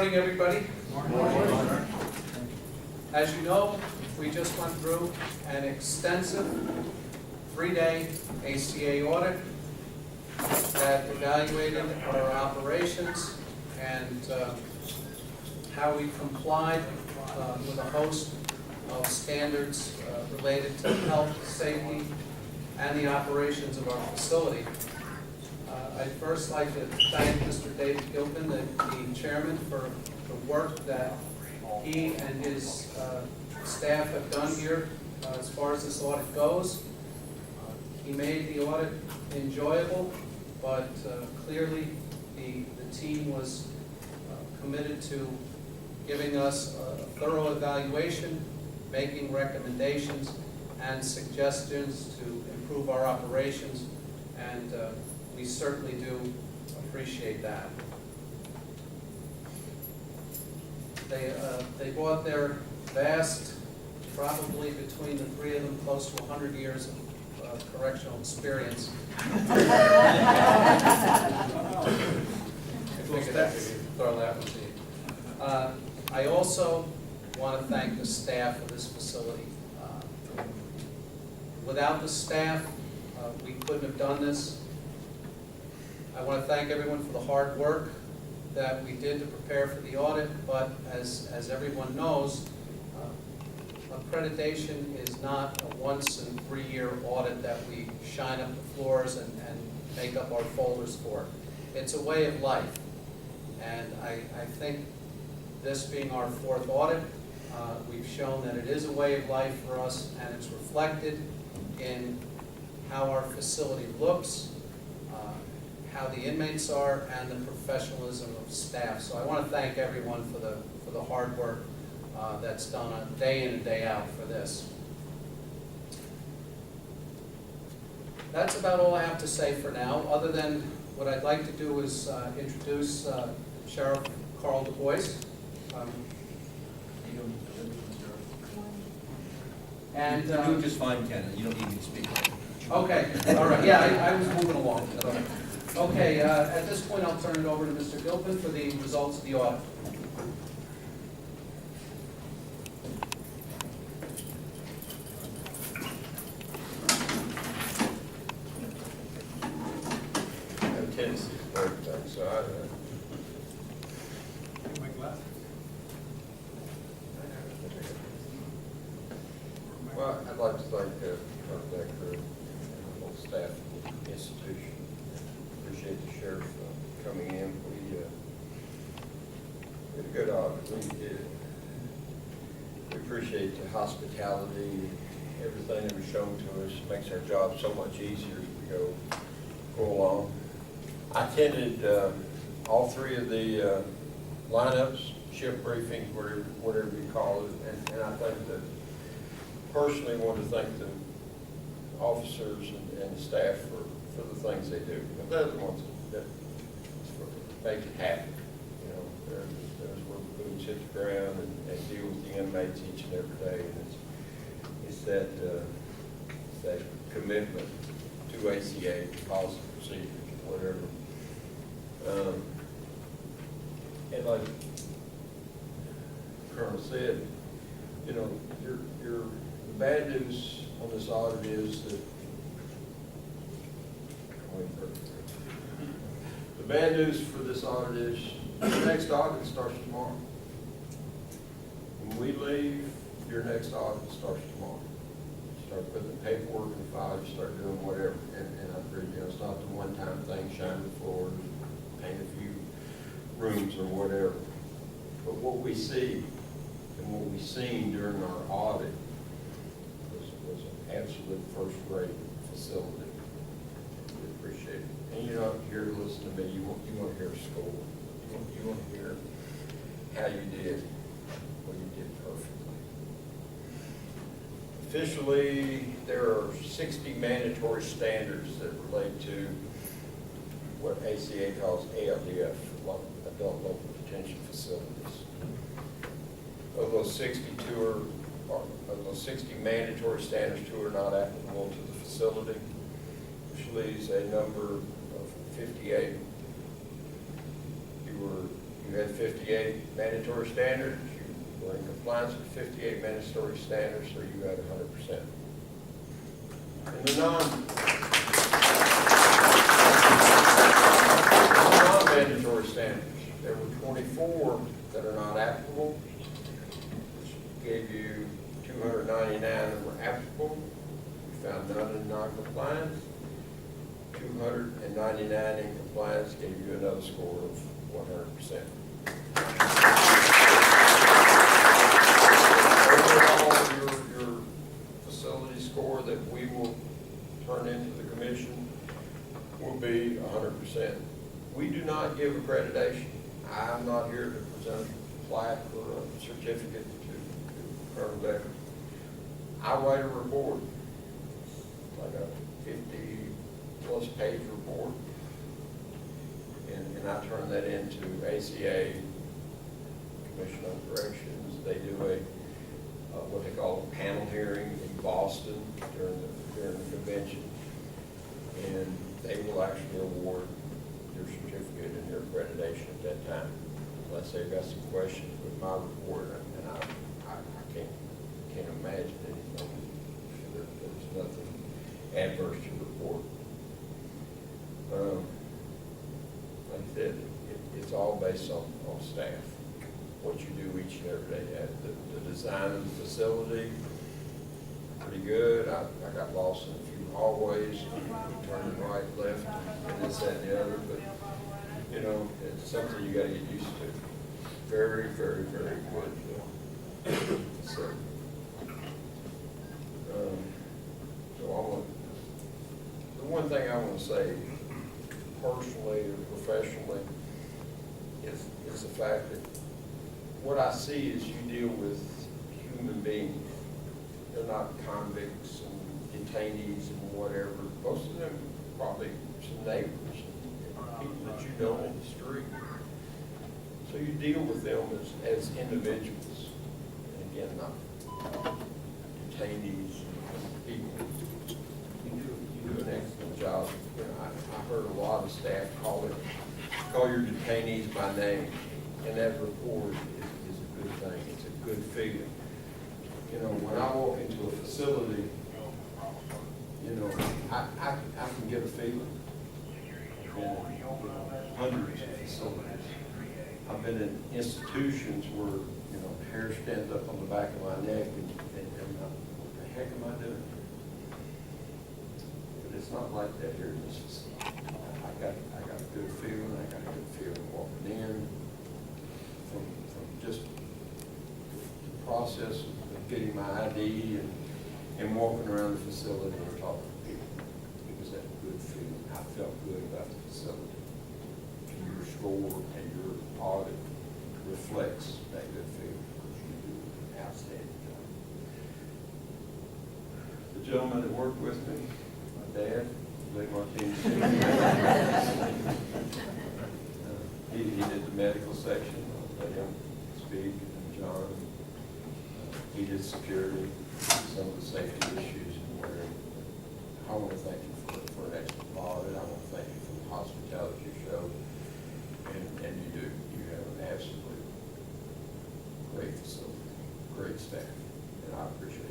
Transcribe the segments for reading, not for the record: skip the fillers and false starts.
morning, everybody. Morning. As you know, we just went through an extensive 3-day ACA audit that evaluated our operations and how we complied with a host of standards related to health, safety, and the operations of our facility. I'd first like to thank Mr. David Gilpin, the chairman, for the work that he and his staff have done here as far as this audit goes. He made the audit enjoyable, but clearly the team was committed to giving us a thorough evaluation, making recommendations and suggestions to improve our operations, and we certainly do appreciate that. They brought their vast, probably between the three of them, close to 100 years of correctional experience. Throw that one to you. I also want to thank the staff of this facility. Without the staff, we couldn't have done this. I want to thank everyone for the hard work that we did to prepare for the audit, but as everyone knows, accreditation is not a once in 3-year audit that we shine up the floors and make up our folders for. It's a way of life, and I think this being our 4th audit, we've shown that it is a way of life for us, and it's reflected in how our facility looks, how the inmates are, and the professionalism of staff. So I want to thank everyone for the hard work that's done day in and day out for this. That's about all I have to say for now, other than what I'd like to do is introduce Sheriff Carl Du Bois. And You're doing just fine, Ken. You don't need me to speak. okay, all right. Yeah, I was moving along. Okay, at this point, I'll turn it over to Mr. Gilpin for the results of the audit. Tendency to break things, so well, I'd like to thank that crew and the whole staff of the institution. Appreciate the sheriff coming in. We did a good audit. We appreciate the hospitality, everything that was shown to us. Makes our job so much easier as we go along. I attended all 3 of the lineups, shift briefings, whatever you call it, and I think that personally want to thank the officers and the staff for the things they do. But they're the ones that make it happen. You know, there's where the boots hit the ground and deal with the inmates each and every day, and it's that commitment to ACA, policy, procedures, whatever. And like the Colonel said, you know, the bad news on this audit is that the bad news for this audit is the next audit starts tomorrow. When we leave, your next audit starts tomorrow. You start putting the paperwork in the file, you start doing whatever, and I agree, you know, it's not the one-time thing, shine the floors, paint a few rooms or whatever. But what we see and what we seen during our audit was an absolute first-rate facility. We appreciate it. And you're not here to listen to me. You want to hear school. You want to hear how you did. Well, you did perfectly. Officially, there are 60 mandatory standards that relate to what ACA calls ALDF, Adult Local Detention Facilities. Of those 60 mandatory standards, 2 are not applicable to the facility, which leaves a number of 58. You You had 58 mandatory standards, you were in compliance with 58 mandatory standards, so you had 100%. In the non-mandatory standards, there were 24 that are not applicable, which gave you 299 that were applicable. You found none in non-compliance. 299 in compliance gave you another score of 100%. Overall, your facility score that we will turn into the commission will be 100%. We do not give accreditation. I'm not here to present a plaque or a certificate to Colonel Decker. I write a report, like a 50+ page report, and I turn that into ACA, Commission on Corrections. They do what they call a panel hearing in Boston during the convention, and they will actually award your certificate and your accreditation at that time, unless they've got some questions with my report, and I can't imagine anything. There's nothing adverse to report. Like I said, it's all based on staff, what you do each and every day. The design of the facility, pretty good. I got lost in a few hallways, turning right, left, and this, that, and the other, but, you know, it's something you gotta get used to. Very, very, very good. So the one thing I want to say, personally or professionally, is the fact that what I see is you deal with human beings. They're not convicts and detainees and whatever. Most of them probably some neighbors, people that you know on the street. So you deal with them as individuals. And again, not detainees, people. You do an excellent job. You know, I heard a lot of staff call your detainees by name, and that report is a good thing. It's a good feeling. You know, when I walk into a facility, you know, I can get a feeling. Hundreds of facilities. I've been in institutions where, you know, hair stands up on the back of my neck, and what the heck am I doing? But it's not like that here in this facility. I got a good feeling. I got a good feeling walking in. From just the process of getting my ID and walking around the facility and talking to people. It was that good feeling. I felt good about the facility. And your score and your audit reflects that good feeling, because you do an outstanding job. The gentleman that worked with me, my dad, Lee Martinez, he did the medical section. I'll let him speak, and John. He did security, some of the safety issues and where. I want to thank you for an excellent audit. I want to thank you for the hospitality you showed. And you do. You have an absolutely great facility, great staff, and I appreciate it.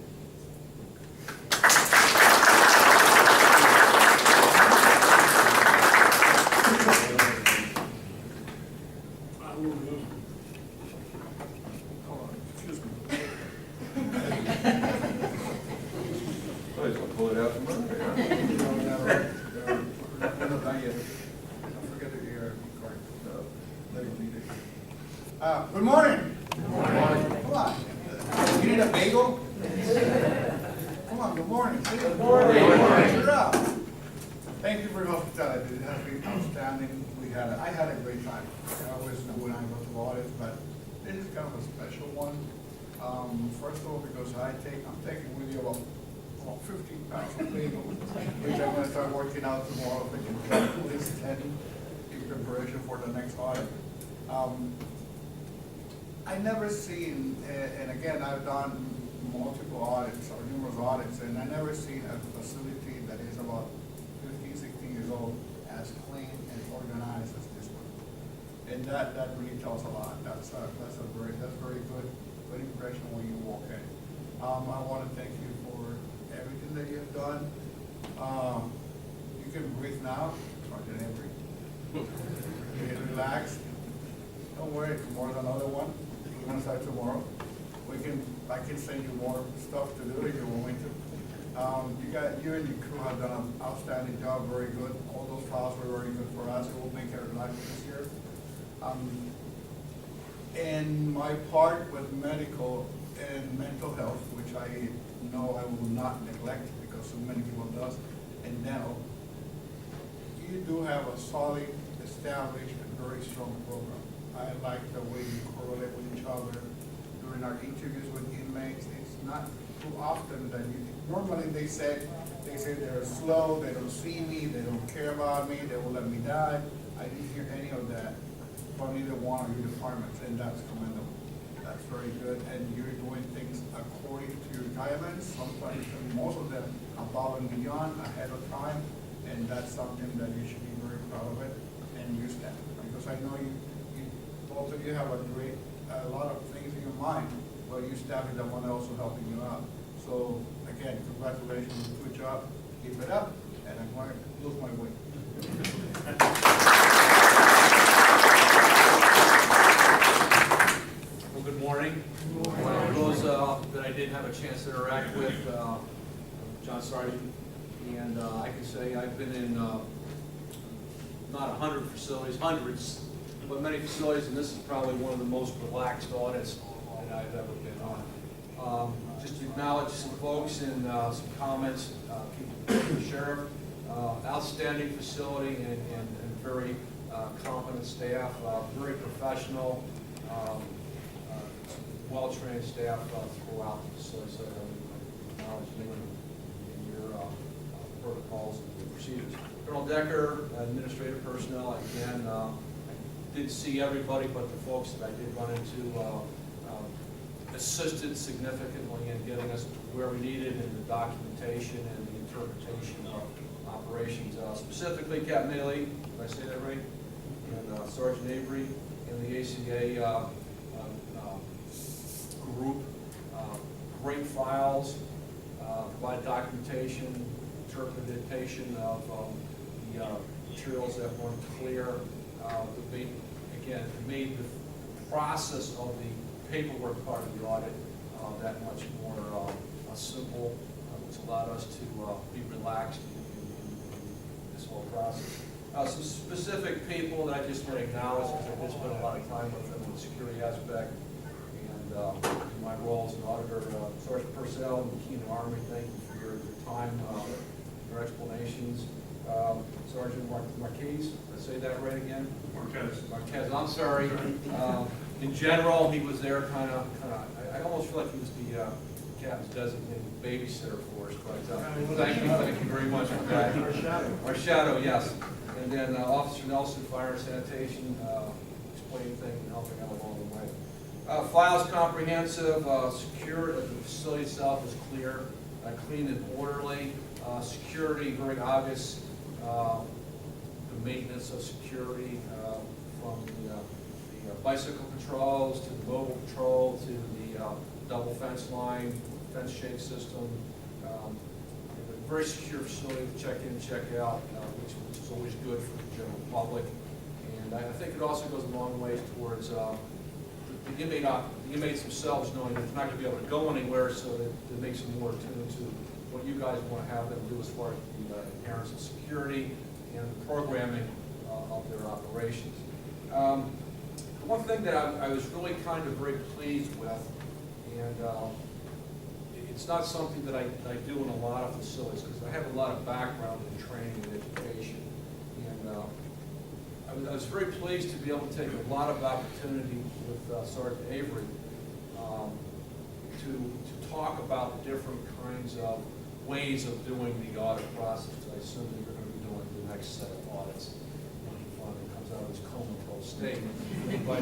Please don't pull it out from under there. Good morning. Good morning. Come on. You need a bagel? Come on, good morning. Good morning. Sit up. Thank you for your hospitality. It has been outstanding. I had a great time. I always do when I go to audits, but this is kind of a special one. First of all, because I'm taking with you about 15 pounds of bagel, which I'm going to start working out tomorrow. I can try at least 10 in preparation for the next audit. I never seen, and again, I've done multiple audits or numerous audits, and I never seen a facility that is about 15, 16 years old as clean and organized as this one. And that really tells a lot. That's very good impression when you walk in. I want to thank you for everything that you've done. You can breathe now, Sergeant Avery. You can relax. Don't worry, tomorrow's another one. We're gonna start tomorrow. I can send you more stuff to do if you want me to. You and your crew have done an outstanding job, very good. All those files were very good for us. It will make our life easier. And my part with medical and mental health, which I know I will not neglect because so many people does, and dental, you do have a solid, established, and very strong program. I like the way you correlate with each other during our interviews with inmates. It's not too often that normally they say they're slow, they don't see me, they don't care about me, they will let me die. I didn't hear any of that from either one of your departments, and that's commendable. That's very good, and you're doing things according to your guidelines, sometimes, and most of them above and beyond, ahead of time, and that's something that you should be very proud of it and use that. Because I know both of you have a lot of things in your mind, but your staff is the one also helping you out. So again, congratulations, good job, keep it up, and I'm going to lose my weight. Well, good morning. For those that I didn't have a chance to interact with, John Sargent, and I can say I've been in not 100 facilities, hundreds, but many facilities, and this is probably one of the most relaxed audits that I've ever been on. Just to acknowledge some folks and some comments. The Sheriff, outstanding facility and very competent staff, very professional, well-trained staff throughout the facility. So I acknowledge you in your protocols and procedures. Colonel Decker, administrative personnel, again, I didn't see everybody, but the folks that I did run into assisted significantly in getting us to where we needed in the documentation and the interpretation of operations. Specifically, Captain Ailey, did I say that right? And Sergeant Avery and the ACA group. Great files, provide documentation, interpretation of the materials that weren't clear. Again, it made the process of the paperwork part of the audit that much more simple, which allowed us to be relaxed in this whole process. Some specific people that I just want to acknowledge, because I did spend a lot of time with them in the security aspect, and in my role as an auditor, Sergeant Purcell and Keenan Army, thank you for your time, your explanations. Sergeant Marquez, did I say that right again? Marquez, I'm sorry. In general, he was there I almost feel like he was the captain's designated babysitter for us, but thank you very much for that. Our shadow, yes. And then Officer Nelson, Fire and Sanitation, explaining things and helping out along the way. Files comprehensive, secure, the facility itself is clear, clean and orderly. Security, very obvious, the maintenance of security from the bicycle patrols to the mobile patrol to the double fence line, fence shade system. A very secure facility to check in, check out, which is always good for the general public. And I think it also goes a long way towards the inmates themselves knowing that they're not going to be able to go anywhere, so that it makes them more attuned to what you guys want to have them do as far as the inherent security and the programming of their operations. One thing that I was really kind of very pleased with, and it's not something that I do in a lot of facilities, because I have a lot of background in training and education, and I was very pleased to be able to take a lot of opportunity with Sergeant Avery to talk about the different kinds of ways of doing the audit process. I assume that you're going to be doing the next set of audits when he finally comes out of his comatose state. But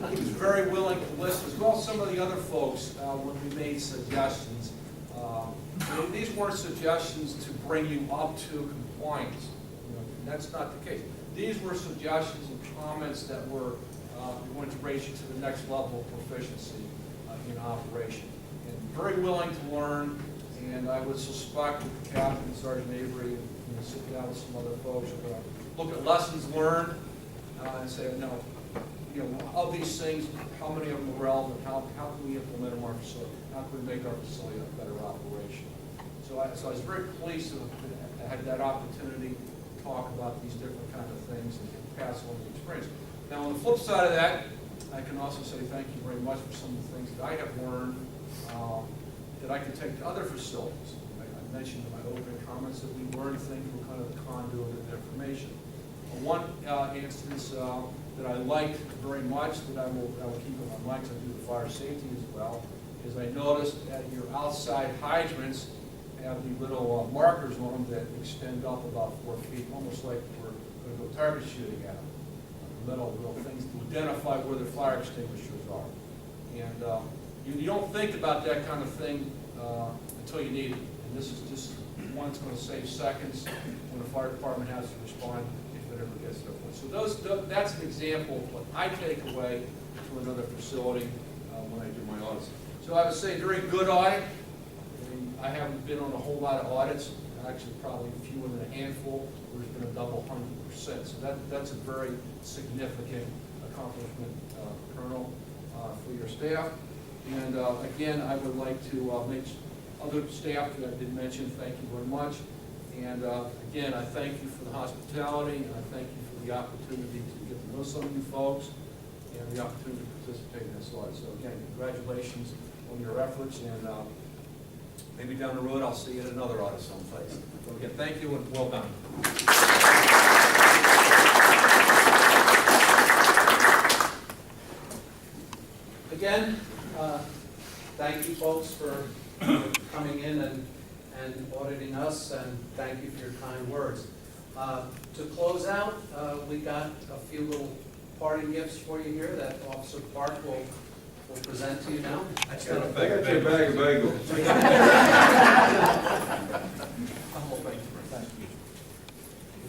he was very willing to listen, as well as some of the other folks when we made suggestions. These weren't suggestions to bring you up to compliance. That's not the case. these were suggestions and comments that were going to raise you to the next level of proficiency in operation. And very willing to learn, and I would suspect that the captain, Sergeant Avery, and sit down with some other folks, are going to look at lessons learned and say, no, of these things, how many of them are relevant? How can we implement them in our facility? How can we make our facility a better operation? So I was very pleased to have had that opportunity to talk about these different kinds of things and pass on the experience. Now, on the flip side of that, I can also say thank you very much for some of the things that I have learned that I can take to other facilities. I mentioned in my opening comments that we learn things from kind of the conduit of information. One instance that I liked very much, that I will keep in my mind, because I do the fire safety as well, is I noticed that your outside hydrants have the little markers on them that extend up about 4 feet, almost like we're going to go target shooting at them. Little things to identify where the fire extinguishers are. And you don't think about that kind of thing until you need it. And this is just one that's going to save seconds when the fire department has to respond if it ever gets to that point. So that's an example of what I take away to another facility when I do my audits. So I would say very good audit. I haven't been on a whole lot of audits, actually probably fewer than a handful. There's been a double 100%. So that's a very significant accomplishment, Colonel, for your staff. And again, I would like to make other staff that I did mention, thank you very much. And again, I thank you for the hospitality, and I thank you for the opportunity to get to know some of you folks and the opportunity to participate in this audit. So again, congratulations on your efforts, and maybe down the road I'll see you at another audit someplace. So again, thank you and well done. Again, thank you folks for coming in and auditing us, and thank you for your kind words. To close out, we got a few little parting gifts for you here that Officer Park will present to you now. I got a bag of bagels.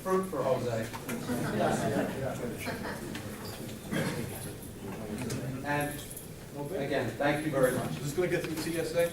Fruit for Jose. And again, thank you very much. Is this going to get through TSA?